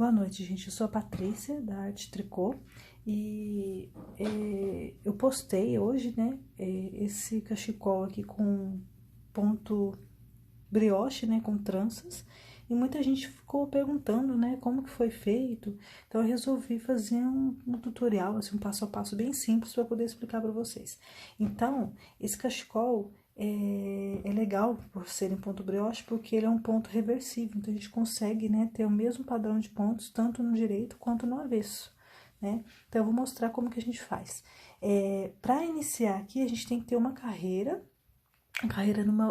Boa noite, gente. Eu sou a Patrícia, da Arte Tricô, e eu postei hoje, né, esse cachecol aqui com ponto brioche, né, com tranças, e muita gente ficou perguntando, né, como que foi feito. Então eu resolvi fazer um tutorial, assim, um passo a passo bem simples para poder explicar para vocês. Então, esse cachecol é legal por ser em ponto brioche, porque ele é um ponto reversível, então a gente consegue, né, ter o mesmo padrão de pontos, tanto no direito quanto no avesso, né? Então eu vou mostrar como que a gente faz. Para iniciar aqui, a gente tem que ter uma carreira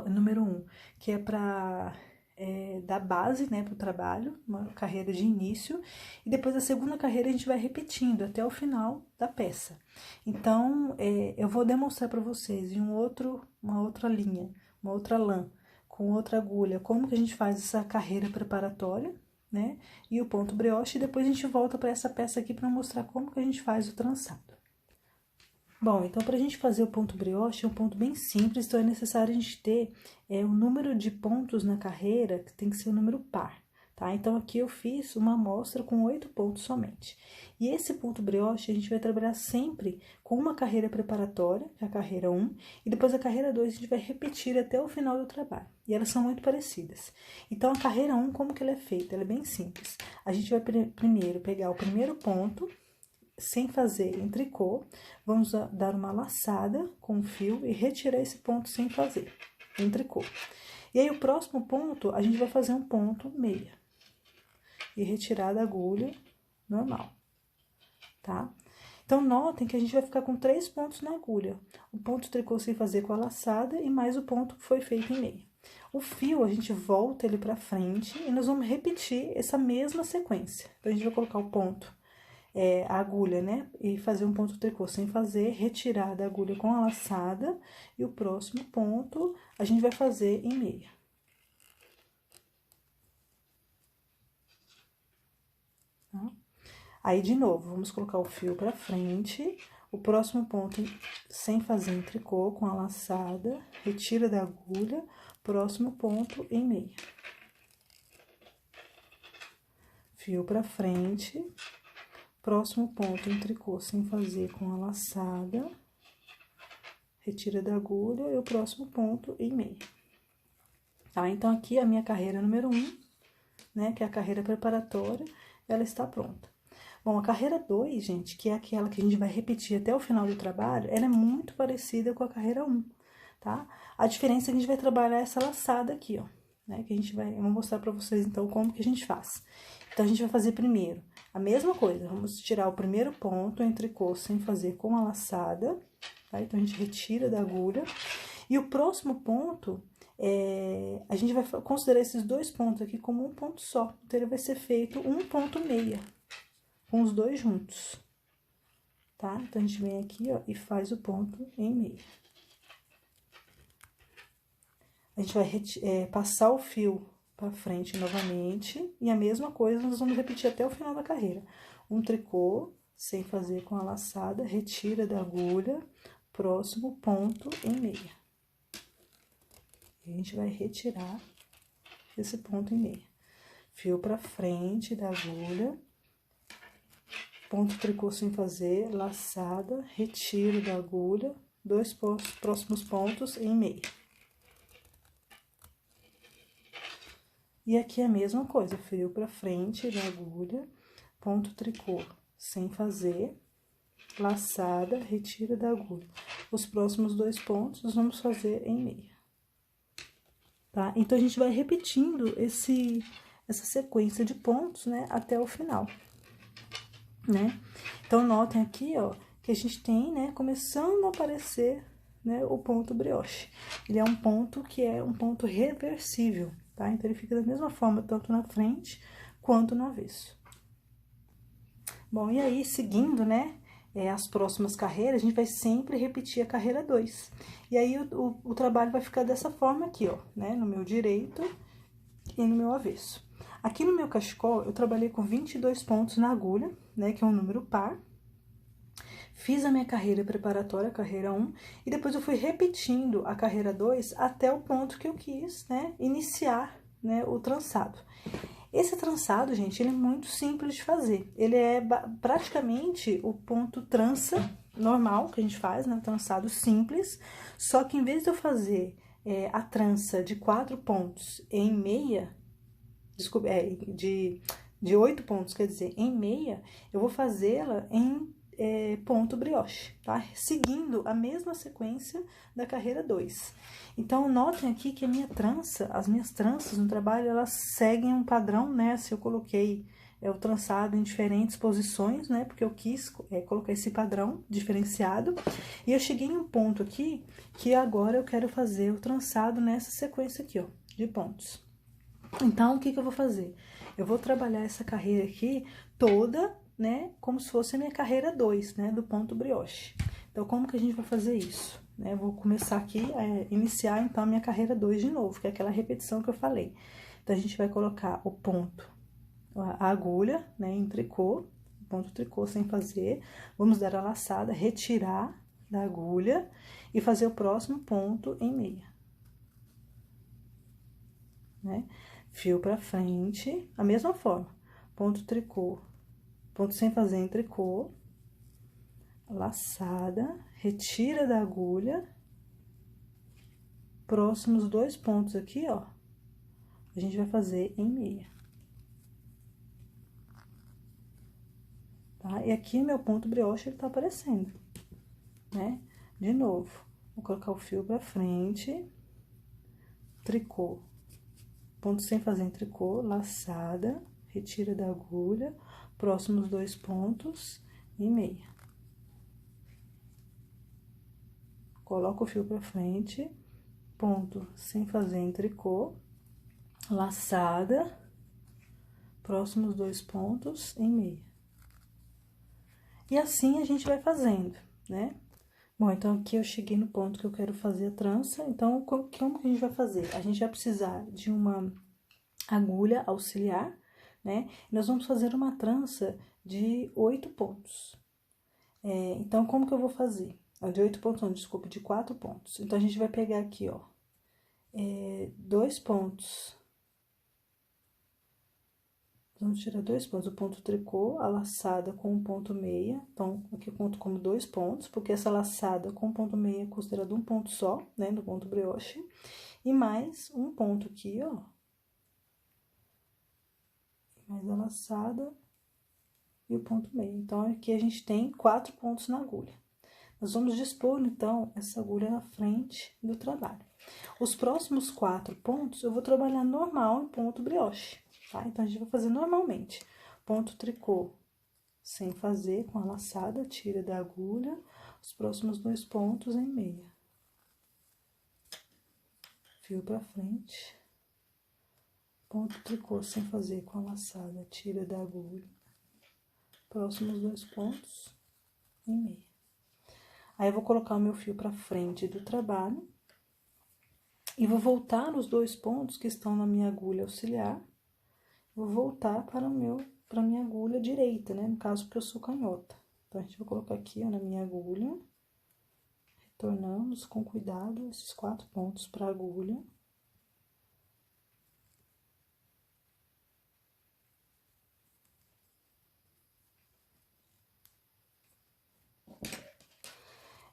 número 1, que é para dar base, né, para o trabalho, uma carreira de início, e depois a segunda carreira a gente vai repetindo até o final da peça. Então, eu vou demonstrar para vocês em uma outra linha, uma outra lã, com outra agulha, como que a gente faz essa carreira preparatória, né, e o ponto brioche, e depois a gente volta para essa peça aqui para mostrar como que a gente faz o trançado. Bom, então, para a gente fazer o ponto brioche, é um ponto bem simples, então é necessário a gente ter o número de pontos na carreira, que tem que ser um número par, tá? Então, aqui eu fiz uma amostra com 8 pontos somente. E esse ponto brioche, a gente vai trabalhar sempre com uma carreira preparatória, que é a carreira 1, e depois a carreira 2 a gente vai repetir até o final do trabalho. E elas são muito parecidas. Então, a carreira 1, como que ela é feita? Ela é bem simples. A gente vai primeiro pegar o primeiro ponto, sem fazer em tricô, vamos dar uma laçada com o fio e retirar esse ponto sem fazer em tricô. E aí, o próximo ponto, a gente vai fazer um ponto meia e retirar da agulha normal, tá? Então, notem que a gente vai ficar com 3 pontos na agulha. O ponto tricô sem fazer com a laçada e mais o ponto que foi feito em meia. O fio, a gente volta ele pra frente e nós vamos repetir essa mesma sequência. Então, a gente vai colocar o ponto a agulha, né? E fazer um ponto tricô sem fazer, retirar da agulha com a laçada, e o próximo ponto a gente vai fazer em meia. Tá? Aí, de novo, vamos colocar o fio pra frente, o próximo ponto sem fazer em tricô, com a laçada, retira da agulha, próximo ponto em meia. Fio pra frente. Próximo ponto em tricô sem fazer com a laçada, retira da agulha e o próximo ponto em meia. Tá? Então, aqui a minha carreira número 1, né, que é a carreira preparatória, ela está pronta. Bom, a carreira 2, gente, que é aquela que a gente vai repetir até o final do trabalho, ela é muito parecida com a carreira 1, tá? A diferença é que a gente vai trabalhar essa laçada aqui, ó, né, que eu vou mostrar pra vocês, então, como que a gente faz. Então, a gente vai fazer primeiro a mesma coisa, vamos tirar o primeiro ponto em tricô sem fazer com a laçada, tá? Então, a gente retira da agulha. E o próximo ponto, a gente vai considerar esses 2 pontos aqui como um ponto só. Então, ele vai ser feito um ponto meia, com os 2 juntos, tá? Então, a gente vem aqui, ó, e faz o ponto em meia. A gente vai passar o fio pra frente novamente, e a mesma coisa nós vamos repetir até o final da carreira. Um tricô, sem fazer com a laçada, retira da agulha, próximo ponto em meia. E a gente vai retirar esse ponto em meia. Fio pra frente da agulha, ponto tricô sem fazer, laçada, retiro da agulha, 2 próximos pontos em meia. E aqui é a mesma coisa, fio pra frente da agulha, ponto tricô sem fazer, laçada, retira da agulha. Os próximos 2 pontos nós vamos fazer em meia, tá? Então, a gente vai repetindo essa sequência de pontos, né, até o final, né? Então, notem aqui, ó, que a gente tem, né, começando a aparecer, né, o ponto brioche. Ele é um ponto que é um ponto reversível, tá? Então, ele fica da mesma forma, tanto na frente quanto no avesso. Bom, e aí, seguindo, né, as próximas carreiras, a gente vai sempre repetir a carreira 2. E aí, o trabalho vai ficar dessa forma aqui, ó, né, no meu direito e no meu avesso. Aqui no meu cachecol, eu trabalhei com 22 pontos na agulha, né, que é um número par. Fiz a minha carreira preparatória, a carreira 1, e depois eu fui repetindo a carreira 2 até o ponto que eu quis, né, iniciar, né, o trançado. Esse trançado, gente, ele é muito simples de fazer. Ele é praticamente o ponto trança normal que a gente faz, né? Trançado simples. Só que em vez de eu fazer a trança de 4 pontos em meia, desculpa, de 8 pontos, quer dizer, em meia, eu vou fazê-la em ponto brioche, tá? Seguindo a mesma sequência da carreira 2. Então, notem aqui que a minha trança, as minhas tranças no trabalho, elas seguem um padrão, né? Se eu coloquei o trançado em diferentes posições, né? Porque eu quis colocar esse padrão diferenciado. E eu cheguei em um ponto aqui, que agora eu quero fazer o trançado nessa sequência aqui, ó, de pontos. Então, o que que eu vou fazer? Eu vou trabalhar essa carreira aqui toda, né, como se fosse a minha carreira 2, né, do ponto brioche. Então, como que a gente vai fazer isso? Eu vou começar aqui a iniciar, então, a minha carreira 2 de novo, que é aquela repetição que eu falei. Então, a gente vai colocar o ponto, a agulha, né, em tricô, ponto tricô sem fazer. Vamos dar a laçada, retirar da agulha e fazer o próximo ponto em meia, né? Fio pra frente, a mesma forma, ponto tricô, ponto sem fazer em tricô, laçada, retira da agulha, próximos 2 pontos aqui, ó, a gente vai fazer em meia. Tá? E aqui meu ponto brioche, ele tá aparecendo, né? De novo, vou colocar o fio pra frente, tricô, ponto sem fazer em tricô, laçada, retira da agulha, próximos 2 pontos e meia. Coloco o fio pra frente, ponto sem fazer em tricô, laçada, próximos 2 pontos em meia. E assim a gente vai fazendo, né? Bom, então aqui eu cheguei no ponto que eu quero fazer a trança, então como que a gente vai fazer? A gente vai precisar de uma agulha auxiliar, né? E nós vamos fazer uma trança de 8 pontos. Então, como que eu vou fazer? De 8 pontos, não, desculpa, de 4 pontos. Então, a gente vai pegar aqui, ó, 2 pontos. Vamos tirar 2 pontos, o ponto tricô, a laçada com um ponto meia. Então, aqui eu conto como 2 pontos, porque essa laçada com ponto meia é considerado um ponto só, né, no ponto brioche. E mais um ponto aqui, ó. Mais a laçada e o ponto meio. Então, aqui a gente tem 4 pontos na agulha. Nós vamos dispor, então, essa agulha na frente do trabalho. Os próximos 4 pontos, eu vou trabalhar normal em ponto brioche, tá? Então, a gente vai fazer normalmente. Ponto tricô sem fazer, com a laçada, tira da agulha, os próximos 2 pontos em meia. Fio pra frente. Ponto tricô sem fazer, com a laçada, tira da agulha, próximos 2 pontos em meia. Aí, eu vou colocar o meu fio pra frente do trabalho e vou voltar os 2 pontos que estão na minha agulha auxiliar, vou voltar para minha agulha direita, né? No caso, porque eu sou canhota. Então, a gente vai colocar aqui, ó, na minha agulha, retornamos com cuidado esses 4 pontos para a agulha.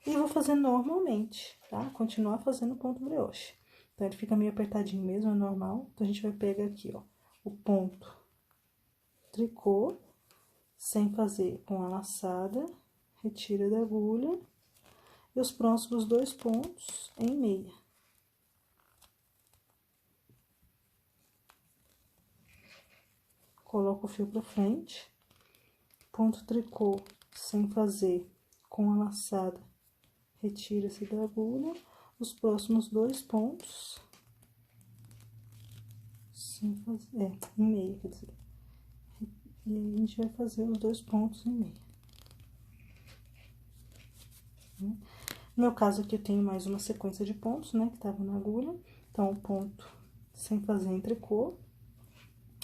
E vou fazer normalmente, tá? Continuar fazendo ponto brioche. Então, ele fica meio apertadinho mesmo, é normal. Então, a gente vai pegar aqui, ó, o ponto tricô, sem fazer com a laçada, retira da agulha, e os próximos 2 pontos em meia. Coloco o fio pra frente, ponto tricô, sem fazer com a laçada, retira-se da agulha, os próximos 2 pontos, sem fazer, em meia, quer dizer. E aí, a gente vai fazer os 2 pontos em meia. No meu caso aqui, eu tenho mais uma sequência de pontos, né, que tava na agulha. Então, o ponto sem fazer em tricô,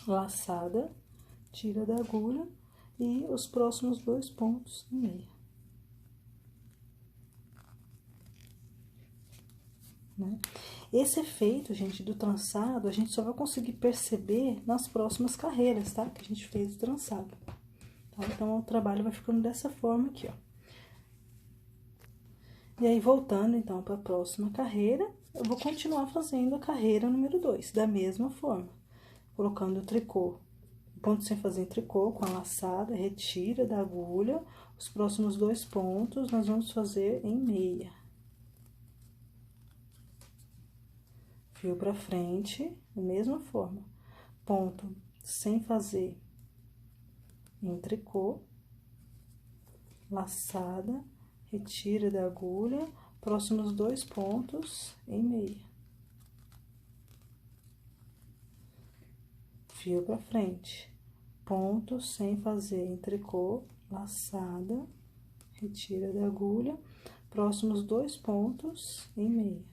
laçada, tira da agulha e os próximos 2 pontos em meia. Né? Esse efeito, gente, do trançado, a gente só vai conseguir perceber nas próximas carreiras, tá? Que a gente fez o trançado. Tá? Então, o trabalho vai ficando dessa forma aqui, ó. E aí, voltando, então, para a próxima carreira, eu vou continuar fazendo a carreira número 2, da mesma forma. Colocando o tricô, ponto sem fazer em tricô, com a laçada, retira da agulha. Os próximos 2 pontos, nós vamos fazer em meia. Fio pra frente, da mesma forma. Ponto sem fazer em tricô, laçada, retira da agulha, próximos 2 pontos em meia. Fio pra frente, ponto sem fazer em tricô, laçada, retira da agulha, próximos 2 pontos em meia.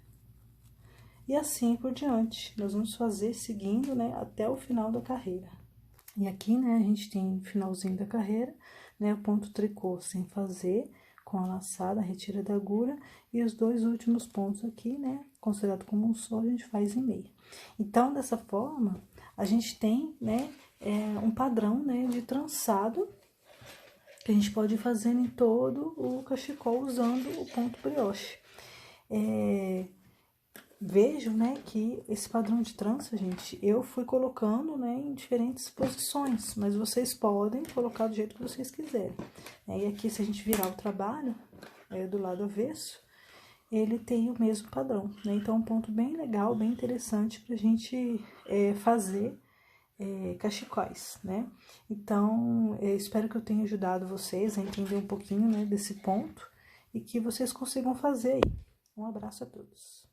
E assim por diante, nós vamos fazer seguindo, né, até o final da carreira. E aqui, né, a gente tem o finalzinho da carreira, né, o ponto tricô sem fazer, com a laçada, retira da agulha, e os 2 últimos pontos aqui, né, considerado como um só, a gente faz em meia. Então, dessa forma, a gente tem, né, um padrão, né, de trançado, que a gente pode ir fazendo em todo o cachecol usando o ponto brioche. Vejo, né, que esse padrão de trança, gente, eu fui colocando, né, em diferentes posições, mas vocês podem colocar do jeito que vocês quiserem. E aqui, se a gente virar o trabalho, do lado avesso, ele tem o mesmo padrão, né? Então, um ponto bem legal, bem interessante pra gente fazer cachecóis, né? Então, espero que eu tenha ajudado vocês a entender um pouquinho, né, desse ponto e que vocês consigam fazer aí. Um abraço a todos.